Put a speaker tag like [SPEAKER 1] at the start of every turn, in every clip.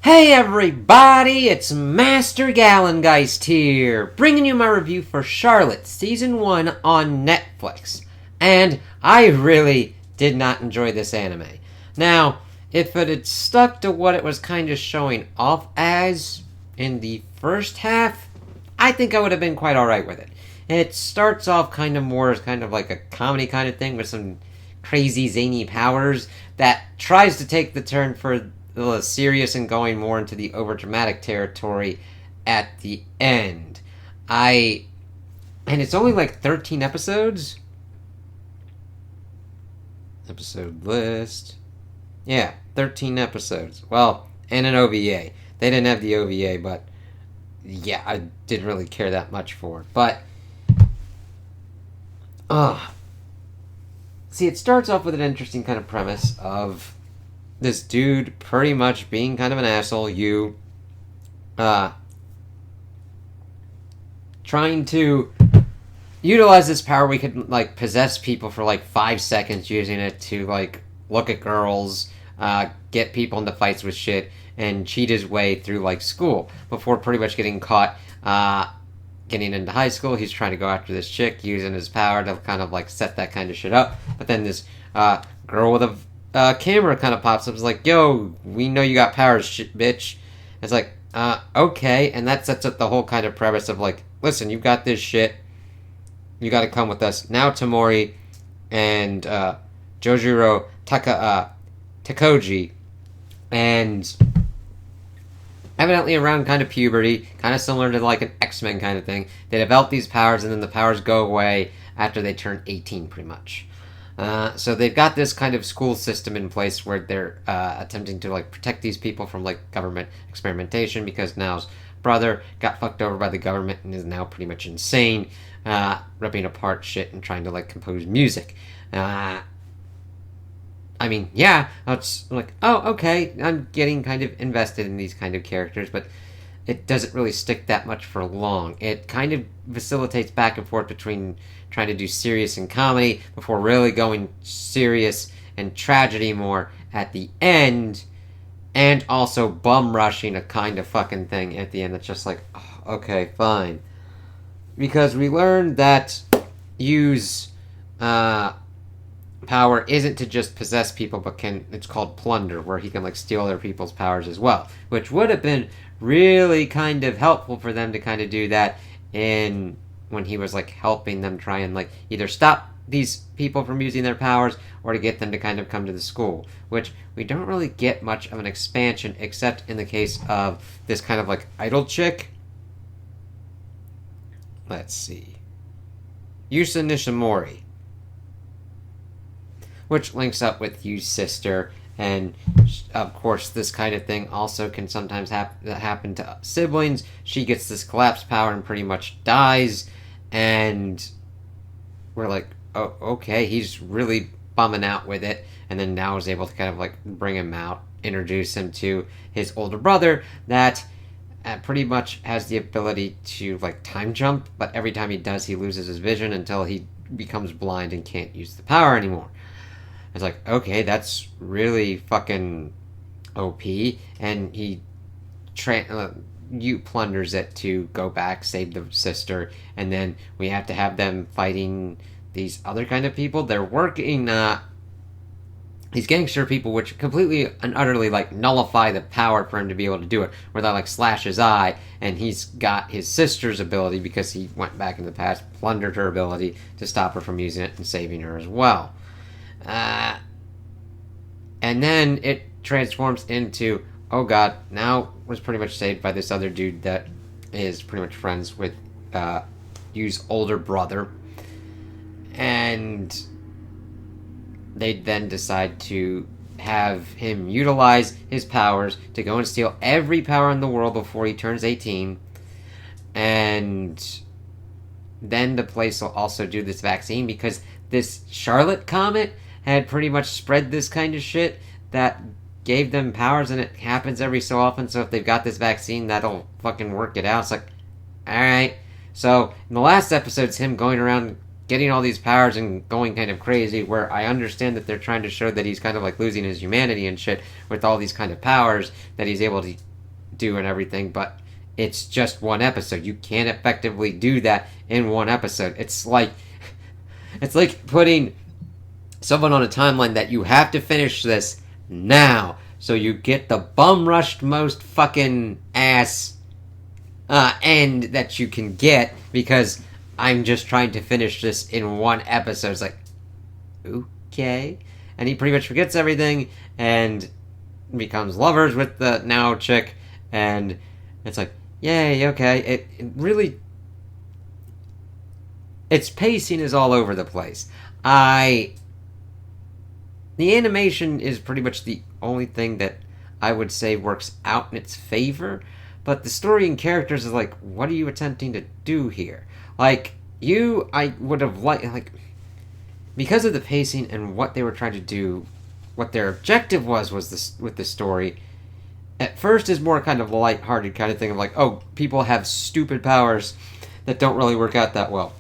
[SPEAKER 1] Hey everybody, it's Master Gallengeist here, bringing you my review for Charlotte Season 1 on Netflix. And I really did not enjoy this anime. Now, if it had stuck to what it was kind of showing off as in the first half, I think I would have been quite alright with it. It starts off kind of more as kind of like a comedy kind of thing with some crazy zany powers that tries to take the turn for serious and going more into the overdramatic territory at the end. And it's only like 13 episodes. Episode list. Yeah, 13 episodes. Well, and an OVA. They didn't have the OVA, but yeah, I didn't really care that much for it. But see, it starts off with an interesting kind of premise of this dude pretty much being kind of an asshole, trying to utilize this power. We could like possess people for like 5 seconds, using it to like look at girls, get people into fights with shit, and cheat his way through like school before pretty much getting caught. Getting into high school, he's trying to go after this chick using his power to kind of like set that kind of shit up. But then this girl with a camera kind of pops up. It's like, yo, we know you got powers, shit, bitch. It's like, okay. And that sets up the whole kind of premise of like, listen, you got this shit. You got to come with us. Now Tamori and Jojiro Takoji, and evidently around kind of puberty, kind of similar to like an X-Men kind of thing, they develop these powers, and then the powers go away after they turn 18, pretty much. So they've got this kind of school system in place where they're attempting to like protect these people from like government experimentation, because now's brother got fucked over by the government and is now pretty much insane, ripping apart shit and trying to like compose music. I mean, yeah, it's like, oh, okay, I'm getting kind of invested in these kind of characters, but it doesn't really stick that much for long. It kind of facilitates back and forth between trying to do serious and comedy before really going serious and tragedy more at the end, and also bum rushing a kind of fucking thing at the end. It's just like, oh, okay, fine. Because we learned that use power isn't to just possess people, but it's called plunder, where he can like steal other people's powers as well, which would have been really kind of helpful for them to kind of do that in when he was like helping them try and like either stop these people from using their powers or to get them to kind of come to the school, which we don't really get much of an expansion except in the case of this kind of like idol chick. Let's see, Yusa Nishimori, which links up with Yu's sister. And of course, this kind of thing also can sometimes happen to siblings. She gets this collapse power and pretty much dies, and we're like, oh, okay, he's really bumming out with it. And then now is able to kind of like bring him out, introduce him to his older brother that pretty much has the ability to like time jump, but every time he does, he loses his vision until he becomes blind and can't use the power anymore. It's like, okay, that's really fucking OP. And he plunders it to go back, save the sister, and then we have to have them fighting these other kind of people. They're working these gangster people, which completely and utterly like nullify the power for him to be able to do it. Where they like slash his eye, and he's got his sister's ability because he went back in the past, plundered her ability to stop her from using it and saving her as well. And then it transforms into, oh god, now was pretty much saved by this other dude that is pretty much friends with Yu's older brother. And they then decide to have him utilize his powers to go and steal every power in the world before he turns 18. And then the place will also do this vaccine, because this Charlotte comet had pretty much spread this kind of shit that gave them powers, and it happens every so often. So if they've got this vaccine, that'll fucking work it out. It's like, alright. So in the last episode, it's him going around getting all these powers and going kind of crazy, where I understand that they're trying to show that he's kind of like losing his humanity and shit with all these kind of powers that he's able to do and everything, but it's just one episode. You can't effectively do that in one episode. It's like putting someone on a timeline that you have to finish this now, so you get the bum rushed most fucking ass end that you can get, because I'm just trying to finish this in one episode. It's like, okay. And he pretty much forgets everything and becomes lovers with the now chick, and it's like, yay, okay. It really, its pacing is all over the place. The animation is pretty much the only thing that I would say works out in its favor, but the story and characters is like, what are you attempting to do here? Like, I would have like, because of the pacing and what they were trying to do, what their objective was this with the story. At first, is more kind of a lighthearted kind of thing of like, oh, people have stupid powers that don't really work out that well.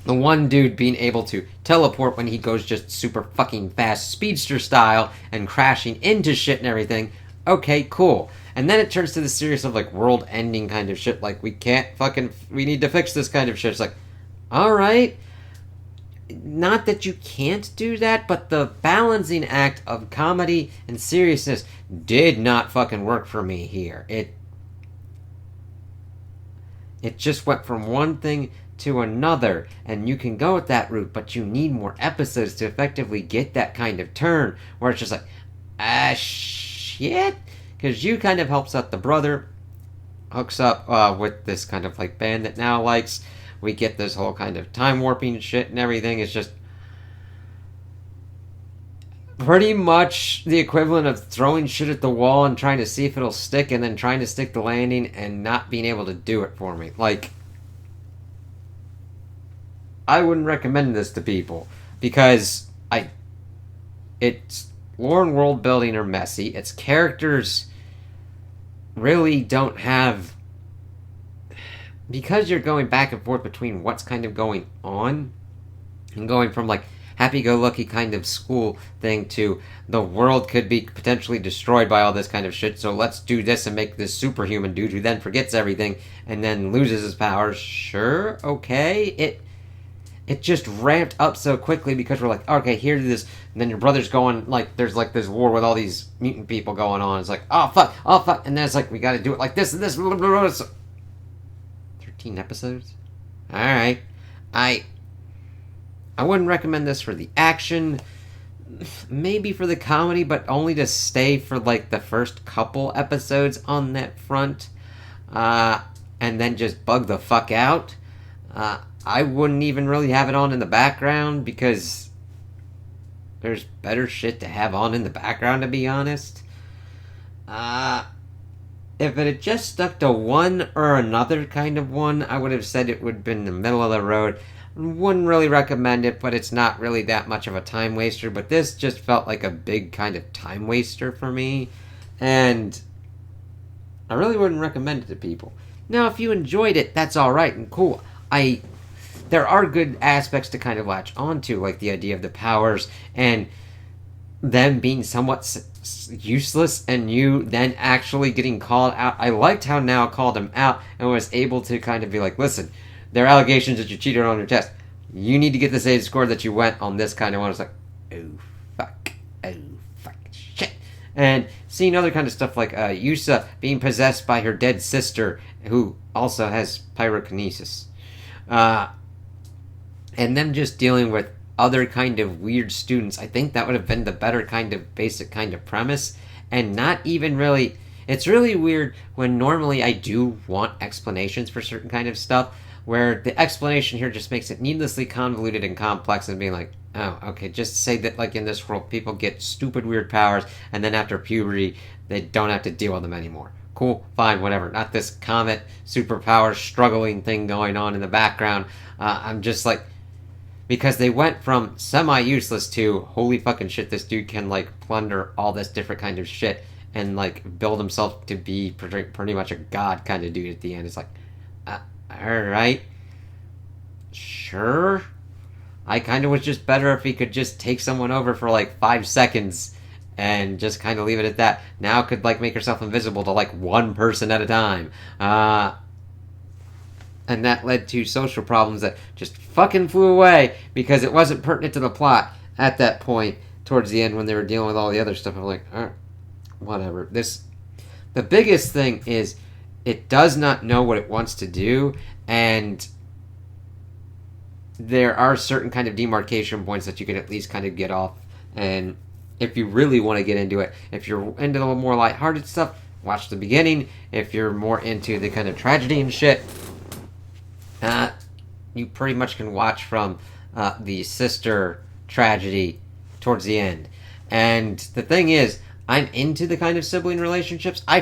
[SPEAKER 1] The one dude being able to teleport when he goes just super fucking fast, speedster style, and crashing into shit and everything. Okay, cool. And then it turns to the serious of like world-ending kind of shit. Like, we need to fix this kind of shit. It's like, alright. Not that you can't do that, but the balancing act of comedy and seriousness did not fucking work for me here. It just went from one thing to another, and you can go with that route, but you need more episodes to effectively get that kind of turn, where it's just like, shit, because you kind of helps out the brother, hooks up with this kind of like band that now likes. We get this whole kind of time warping shit and everything. It's just pretty much the equivalent of throwing shit at the wall and trying to see if it'll stick, and then trying to stick the landing and not being able to do it for me. Like, I wouldn't recommend this to people, because its lore and world building are messy. Its characters really don't have, because you're going back and forth between what's kind of going on, and going from like happy-go-lucky kind of school thing to the world could be potentially destroyed by all this kind of shit, so let's do this and make this superhuman dude who then forgets everything and then loses his powers. Sure, okay. It just ramped up so quickly because we're like, okay, here's this, and then your brother's going, like, there's like this war with all these mutant people going on. It's like, oh fuck, and then it's like, we gotta do it like this and this, blah, blah, blah. So, 13 episodes? Alright. I wouldn't recommend this for the action, maybe for the comedy, but only to stay for like the first couple episodes on that front, and then just bug the fuck out. I wouldn't even really have it on in the background, because there's better shit to have on in the background, to be honest. If it had just stuck to one or another kind of one, I would have said it would have been in the middle of the road. Wouldn't really recommend it, but it's not really that much of a time waster. But this just felt like a big kind of time waster for me, and I really wouldn't recommend it to people. Now, if you enjoyed it, that's alright and cool. There are good aspects to kind of latch onto, like the idea of the powers and them being somewhat useless, and you then actually getting called out. I liked how Now called him out and was able to kind of be like, listen, there are allegations that you cheated on your test. You need to get this A score that you went on this kind of one. It's like, oh fuck, shit. And seeing other kind of stuff like Yusa being possessed by her dead sister, who also has pyrokinesis. And them just dealing with other kind of weird students. I think that would have been the better kind of basic kind of premise, and not even really. It's really weird when normally I do want explanations for certain kind of stuff, where the explanation here just makes it needlessly convoluted and complex, and being like, oh, okay, just say that like in this world people get stupid weird powers, and then after puberty they don't have to deal with them anymore. Cool, fine, whatever. Not this comet superpower struggling thing going on in the background. I'm just like, because they went from semi-useless to, holy fucking shit, this dude can, like, plunder all this different kind of shit and, like, build himself to be pretty much a god kind of dude at the end. It's like, alright. Sure. I kind of was just better if he could just take someone over for, like, 5 seconds and just kind of leave it at that. Now could like make herself invisible to like one person at a time. And that led to social problems that just fucking flew away because it wasn't pertinent to the plot at that point towards the end when they were dealing with all the other stuff. I'm like, whatever. The biggest thing is it does not know what it wants to do, and there are certain kind of demarcation points that you can at least kind of get off. And if you really want to get into it, if you're into the more lighthearted stuff, watch the beginning. If you're more into the kind of tragedy and shit, you pretty much can watch from the sister tragedy towards the end. And the thing is, I'm into the kind of sibling relationships. I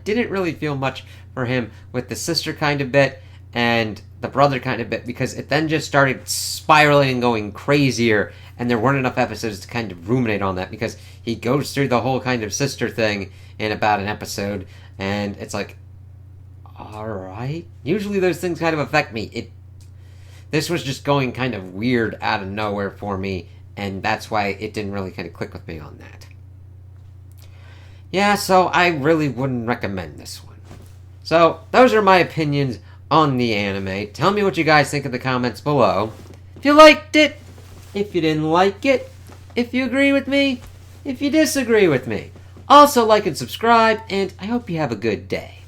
[SPEAKER 1] didn't really feel much for him with the sister kind of bit and the brother kind of bit, because it then just started spiraling and going crazier, and there weren't enough episodes to kind of ruminate on that, because he goes through the whole kind of sister thing in about an episode, and it's like, alright. Usually those things kind of affect me. This was just going kind of weird out of nowhere for me, and that's why it didn't really kind of click with me on that. Yeah, so I really wouldn't recommend this one. So, those are my opinions on the anime. Tell me what you guys think in the comments below. If you liked it, if you didn't like it, if you agree with me, if you disagree with me. Also like and subscribe, and I hope you have a good day.